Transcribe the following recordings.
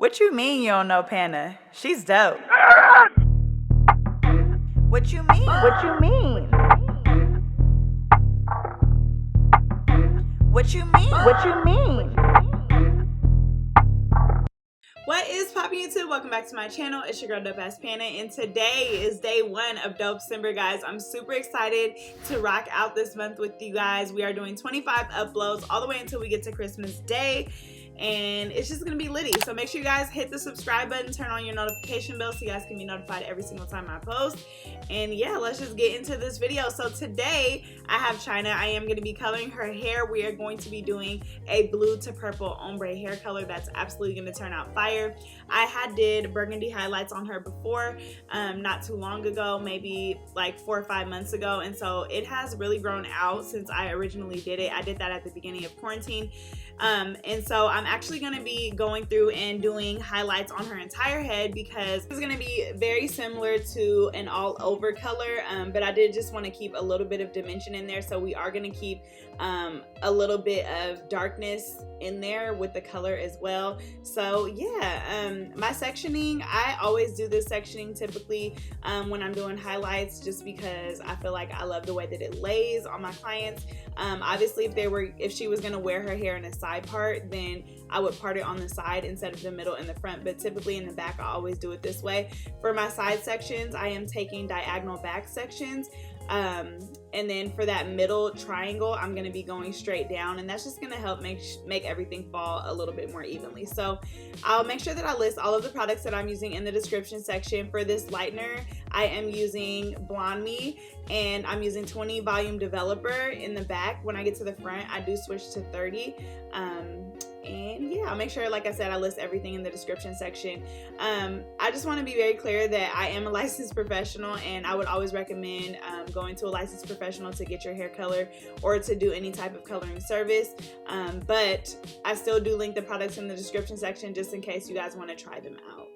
What you mean you don't know Pana? She's dope. What you mean? What you mean? What you mean? What you mean? What is poppin' YouTube? Welcome back to my channel. It's your girl Dopecember, and today is day 1 of Dopecember, guys. I'm super excited to rock out this month with you guys. We are doing 25 uploads all the way until we get to Christmas Day, and it's just gonna be litty. So make sure you guys hit the subscribe button, turn on your notification bell so you guys can be notified every single time I post. And yeah, let's just get into this video. So today I have China. I am going to be coloring her hair. We are going to be doing a blue to purple ombre hair color that's absolutely going to turn out fire. I did burgundy highlights on her before, not too long ago, maybe like 4 or 5 months ago, and so it has really grown out since I originally did it. I did that at the beginning of quarantine. And so I'm actually going to be going through and doing highlights on her entire head because it's going to be very similar to an all over color, but I did just want to keep a little bit of dimension in there, so we are going to keep a little bit of darkness in there with the color as well. So yeah, my sectioning, I always do this sectioning typically when I'm doing highlights, just because I feel like I love the way that it lays on my clients. Obviously if she was going to wear her hair in a side part, then I would part it on the side instead of the middle and the front, but typically in the back I always do it this way. For my side sections, I am taking diagonal back sections, and then for that middle triangle I'm going to be going straight down, and that's just going to help make everything fall a little bit more evenly. So I'll make sure that I list all of the products that I'm using in the description section. For this lightener, I am using Blonde Me, and I'm using 20 volume developer in the back. When I get to the front, I do switch to 30. And yeah, I'll make sure, like I said, I list everything in the description section. I just want to be very clear that I am a licensed professional, and I would always recommend going to a licensed professional to get your hair color or to do any type of coloring service. But I still do link the products in the description section just in case you guys want to try them out.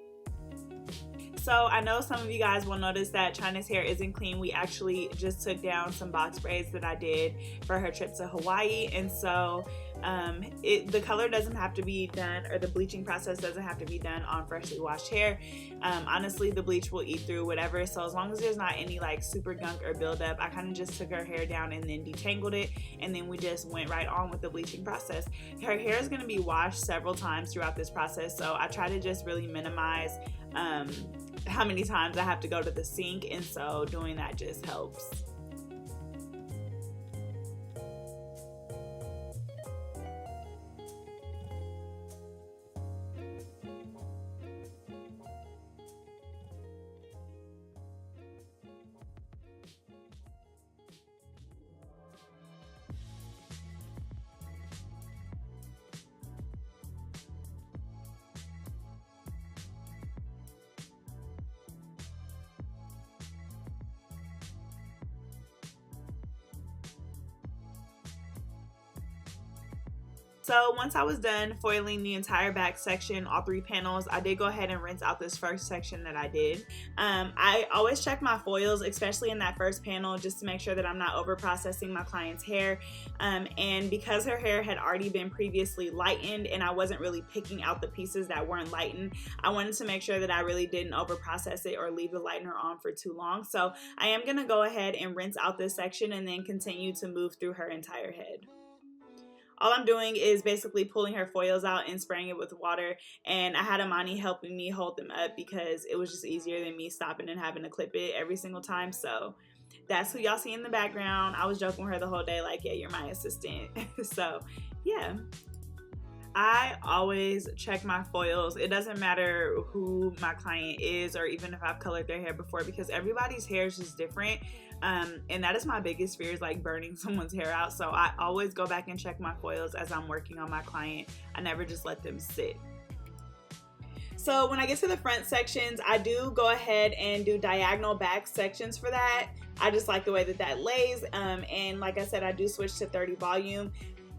So I know some of you guys will notice that China's hair isn't clean. We actually just took down some box braids that I did for her trip to Hawaii, and so the color doesn't have to be done, or the bleaching process doesn't have to be done on freshly washed hair. Honestly, the bleach will eat through whatever, so as long as there's not any like super gunk or buildup, I kind of just took her hair down and then detangled it, and then we just went right on with the bleaching process. Her hair is going to be washed several times throughout this process, so I try to just really minimize how many times I have to go to the sink, and so doing that just helps. So once I was done foiling the entire back section, all 3 panels, I did go ahead and rinse out this first section that I did. I always check my foils, especially in that first panel, just to make sure that I'm not over processing my client's hair. And because her hair had already been previously lightened and I wasn't really picking out the pieces that weren't lightened, I wanted to make sure that I really didn't over process it or leave the lightener on for too long. So I am going to go ahead and rinse out this section and then continue to move through her entire head. All I'm doing is basically pulling her foils out and spraying it with water, and I had Amani helping me hold them up because it was just easier than me stopping and having to clip it every single time. So that's who y'all see in the background. I was joking with her the whole day like, yeah, you're my assistant. So yeah, I always check my foils. It doesn't matter who my client is or even if I've colored their hair before, because everybody's hair is just different. And that is my biggest fear, is like burning someone's hair out. So I always go back and check my foils as I'm working on my client. I never just let them sit. So when I get to the front sections, I do go ahead and do diagonal back sections for that. I just like the way that that lays. And like I said, I do switch to 30 volume.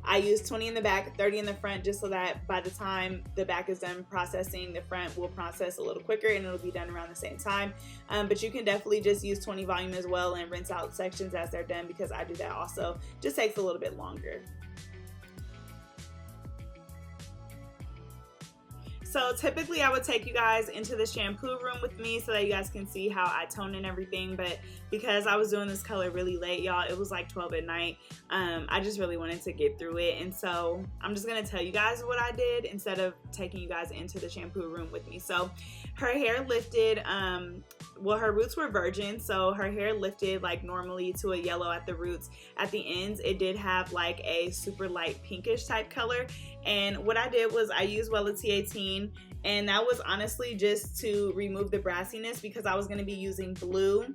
I use 20 in the back, 30 in the front, just so that by the time the back is done processing, the front will process a little quicker and it'll be done around the same time. But you can definitely just use 20 volume as well and rinse out sections as they're done, because I do that also. Just takes a little bit longer. So typically I would take you guys into the shampoo room with me so that you guys can see how I tone and everything, but because I was doing this color really late, y'all, it was like 12 at night, I just really wanted to get through it, and so I'm just gonna tell you guys what I did instead of taking you guys into the shampoo room with me. So her hair lifted, well, her roots were virgin, so her hair lifted like normally to a yellow at the roots. At the ends, it did have like a super light pinkish type color, and what I did was I used Wella T18, and that was honestly just to remove the brassiness because I was going to be using blue.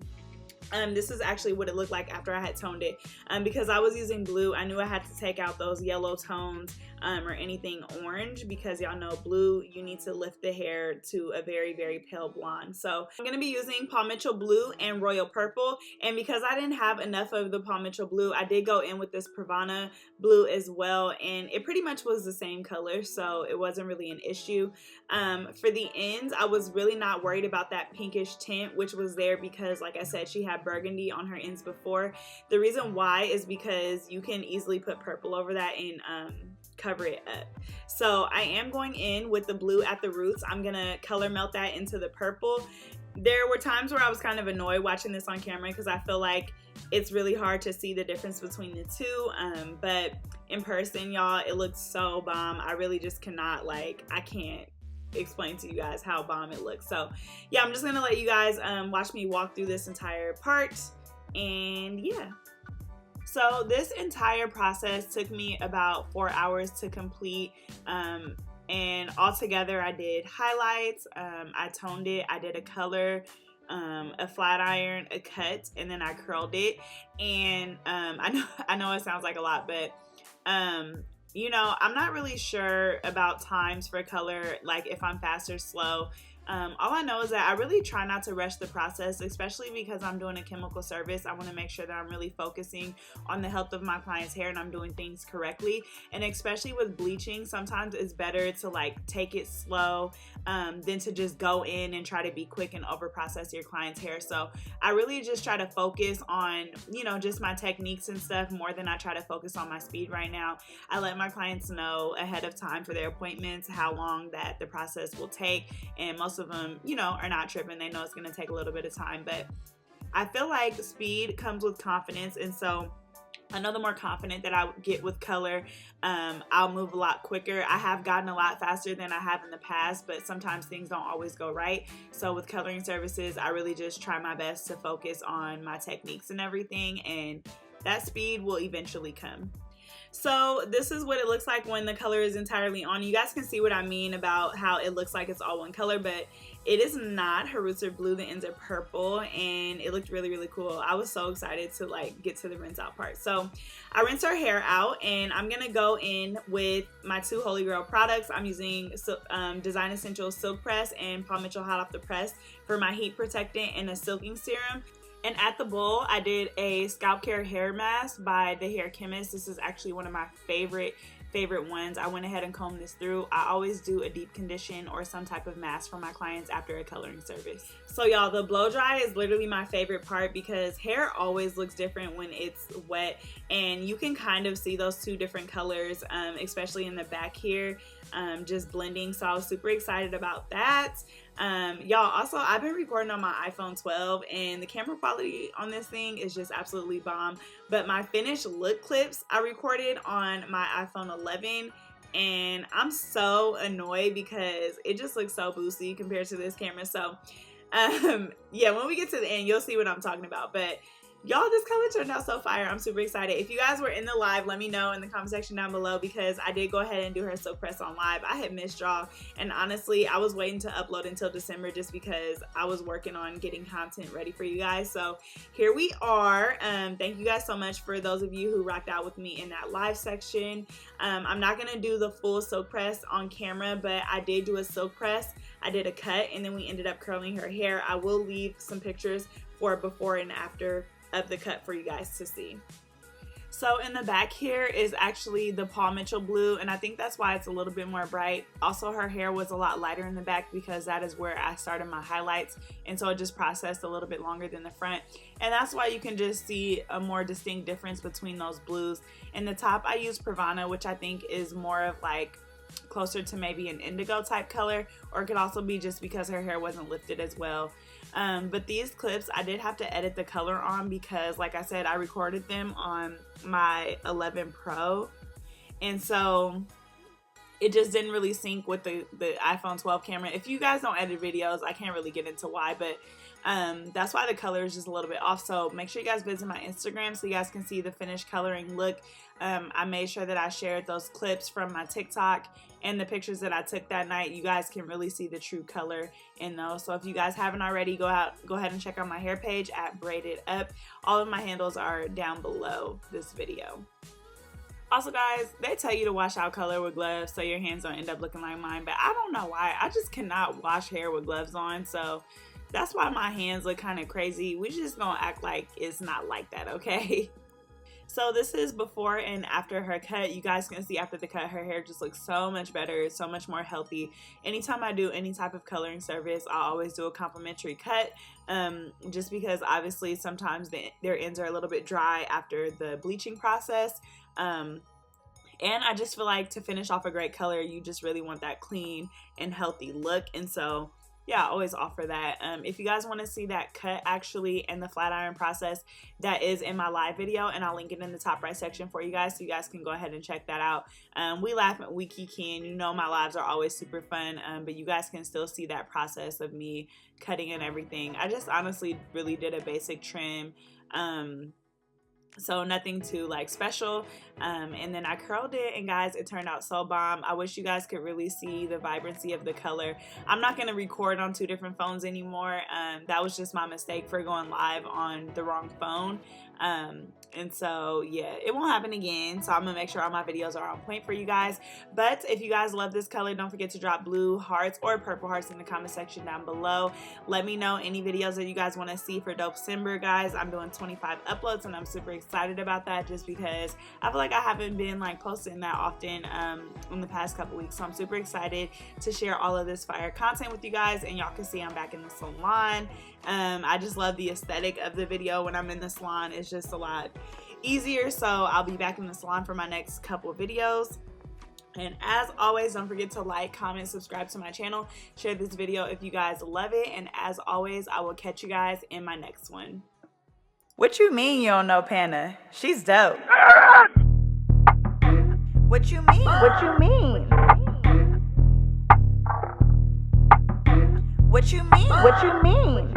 This is actually what it looked like after I had toned it. Because I was using blue, I knew I had to take out those yellow tones or anything orange, because y'all know blue, you need to lift the hair to a very, very pale blonde. So I'm going to be using Paul Mitchell Blue and Royal Purple, and because I didn't have enough of the Paul Mitchell Blue, I did go in with this Privana Blue as well, and it pretty much was the same color, so it wasn't really an issue. For the ends, I was really not worried about that pinkish tint, which was there because, like I said, she had burgundy on her ends before. The reason why is because you can easily put purple over that and cover it up. So I am going in with the blue at the roots. I'm gonna color melt that into the purple. There were times where I was kind of annoyed watching this on camera because I feel like it's really hard to see the difference between the two, but in person, y'all, it looks so bomb. I really just cannot, like, I can't explain to you guys how bomb it looks. So yeah, I'm just gonna let you guys watch me walk through this entire part, and yeah. So this entire process took me about 4 hours to complete, and altogether I did highlights, I toned it, I did a color, a flat iron, a cut, and then I curled it. And I know it sounds like a lot, but you know, I'm not really sure about times for color, like if I'm fast or slow. All I know is that I really try not to rush the process, especially because I'm doing a chemical service. I want to make sure that I'm really focusing on the health of my client's hair and I'm doing things correctly. And especially with bleaching, sometimes it's better to like take it slow than to just go in and try to be quick and over process your client's hair. So I really just try to focus on, you know, just my techniques and stuff more than I try to focus on my speed right now. I let my clients know ahead of time for their appointments how long that the process will take, and most of them, you know, are not tripping. They know it's going to take a little bit of time, but I feel like speed comes with confidence, and so I know the more confident that I get with color, I'll move a lot quicker. I have gotten a lot faster than I have in the past, but sometimes things don't always go right. So with coloring services, I really just try my best to focus on my techniques and everything, and that speed will eventually come. So this is what it looks like when the color is entirely on. You guys can see what I mean about how it looks like it's all one color, but it is not. Her roots are blue, the ends are purple, and it looked really, really cool. I was so excited to like get to the rinse out part. So I rinsed her hair out, and I'm gonna go in with my two Holy Grail products. I'm using Design Essentials Silk Press and Paul Mitchell Hot Off the Press for my heat protectant and a silking serum. And at the bowl, I did a scalp care hair mask by The Hair Chemist. This is actually one of my favorite ones. I went ahead and combed this through. I always do a deep condition or some type of mask for my clients after a coloring service. So y'all, the blow dry is literally my favorite part because hair always looks different when it's wet, and you can kind of see those two different colors, especially in the back here, just blending. So I was super excited about that. Y'all, also, I've been recording on my iPhone 12, and the camera quality on this thing is just absolutely bomb. But my finished look clips I recorded on my iPhone 11, and I'm so annoyed because it just looks so boosty compared to this camera. So yeah, when we get to the end, you'll see what I'm talking about. But y'all, this color turned out so fire. I'm super excited. If you guys were in the live, let me know in the comment section down below, because I did go ahead and do her silk press on live. I had missed y'all, and honestly, I was waiting to upload until December just because I was working on getting content ready for you guys. So here we are. Thank you guys so much for those of you who rocked out with me in that live section. I'm not gonna do the full silk press on camera, but I did do a silk press. I did a cut, and then we ended up curling her hair. I will leave some pictures for before and after of the cut for you guys to see. So in the back here is actually the Paul Mitchell blue, and I think that's why it's a little bit more bright. Also, her hair was a lot lighter in the back because that is where I started my highlights, and so it just processed a little bit longer than the front, and that's why you can just see a more distinct difference between those blues. In the top, I used Privana, which I think is more of like closer to maybe an indigo type color, or it could also be just because her hair wasn't lifted as well. But these clips I did have to edit the color on because, like I said, I recorded them on my 11 Pro, and so it just didn't really sync with the iPhone 12 camera. If you guys don't edit videos, I can't really get into why, but that's why the color is just a little bit off. So make sure you guys visit my Instagram so you guys can see the finished coloring look. I made sure that I shared those clips from my TikTok and the pictures that I took that night. You guys can really see the true color in those. So if you guys haven't already, go ahead and check out my hair page at Braided Up. All of my handles are down below this video. Also, guys, they tell you to wash out color with gloves so your hands don't end up looking like mine, but I don't know why. I just cannot wash hair with gloves on, so that's why my hands look kind of crazy. We just gonna act like it's not like that, okay? So this is before and after her cut. You guys can see after the cut, her hair just looks so much better, so much more healthy. Anytime I do any type of coloring service, I always do a complimentary cut, just because obviously sometimes their ends are a little bit dry after the bleaching process. And I just feel like to finish off a great color, you just really want that clean and healthy look. And so yeah, I always offer that. If you guys want to see that cut actually and the flat iron process, that is in my live video, and I'll link it in the top right section for you guys, so you guys can go ahead and check that out. We laugh and we can. You know, my lives are always super fun, but you guys can still see that process of me cutting and everything. I just honestly really did a basic trim. So nothing too like special, and then I curled it, and guys, it turned out so bomb. I wish you guys could really see the vibrancy of the color. I'm not going to record on 2 different phones anymore. That was just my mistake for going live on the wrong phone. And so yeah, it won't happen again. So I'm gonna make sure all my videos are on point for you guys. But if you guys love this color, don't forget to drop blue hearts or purple hearts in the comment section down below. Let me know any videos that you guys want to see for Dopecember, guys. I'm doing 25 uploads, and I'm super excited about that, just because I feel like I haven't been like posting that often in the past couple weeks. So I'm super excited to share all of this fire content with you guys, and y'all can see I'm back in the salon. I just love the aesthetic of the video when I'm in the salon. It's just a lot easier. So I'll be back in the salon for my next couple of videos. And as always, don't forget to like, comment, subscribe to my channel, share this video if you guys love it. And as always, I will catch you guys in my next one. What you mean you don't know Pana? She's dope. What you mean? What you mean? What you mean? What you mean?